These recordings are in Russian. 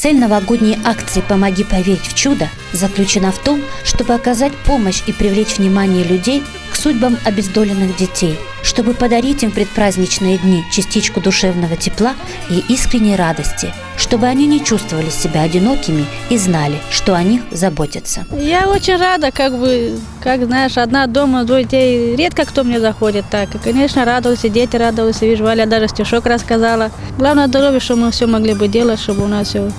Цель новогодней акции «Помоги поверить в чудо» заключена в том, чтобы оказать помощь и привлечь внимание людей к судьбам обездоленных детей, чтобы подарить им в предпраздничные дни частичку душевного тепла и искренней радости, чтобы они не чувствовали себя одинокими и знали, что о них заботятся. Я очень рада, как знаешь, одна дома, двое детей, редко кто мне заходит так. И, конечно, радовался, дети радовались, вижу, Валя даже стишок рассказала. Главное здоровье, чтобы мы все могли бы делать, чтобы у нас все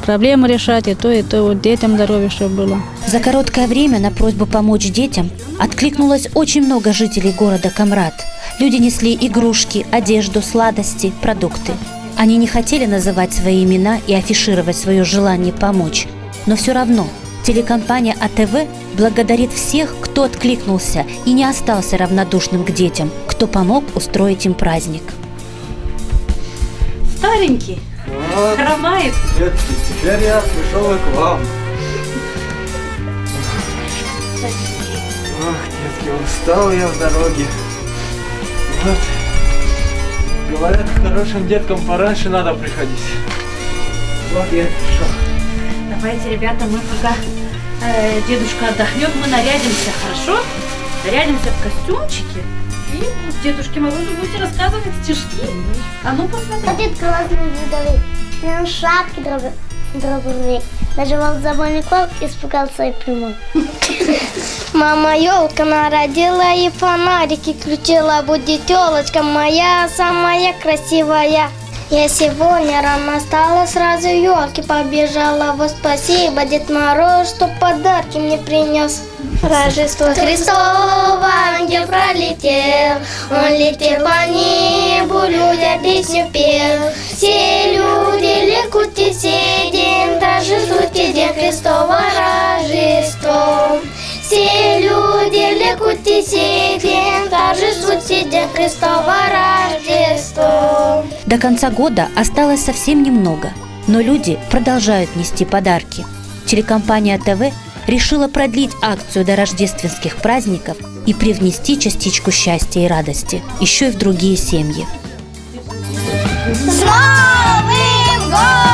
проблемы решать, и то, вот детям здоровье, чтобы было. За короткое время на просьбу помочь детям откликнулось очень много жителей города Камрад. Люди несли игрушки, одежду, сладости, продукты. Они не хотели называть свои имена и афишировать свое желание помочь. Но все равно телекомпания АТВ благодарит всех, кто откликнулся и не остался равнодушным к детям, кто помог устроить им праздник. Старенький. Вот, Хромает. детки, теперь я пришел и к вам. Ох, детки, устал я в дороге. Вот. Говорят, к хорошим деткам пораньше надо приходить. Вот я и пришел. Давайте, ребята, мы пока дедушка отдохнет, мы нарядимся, хорошо? Нарядимся в костюмчики. И дедушке Морозу будете рассказывать стишки. А ну посмотри. Ходит классный дедовик, на шапке дробовик. Наживал забойный клок, испугался и плюнул. Мама елка народила и фонарики включила. Будет телочка моя, самая красивая. Я сегодня рано встала, сразу елки побежала. Вот спасибо, Дед Мороз, что подарки мне принес. Рождество Христово, ангел пролетел, он летел по небу, людям песню пел. Все люди ликуйте сей день, торжествуйте День Христова Рождество. Все люди ликуйте сей день, торжествуйте День Христова Рождество. До конца года осталось совсем немного, но люди продолжают нести подарки. Телекомпания АТВ решила продлить акцию до рождественских праздников и привнести частичку счастья и радости еще и в другие семьи. С Новым годом!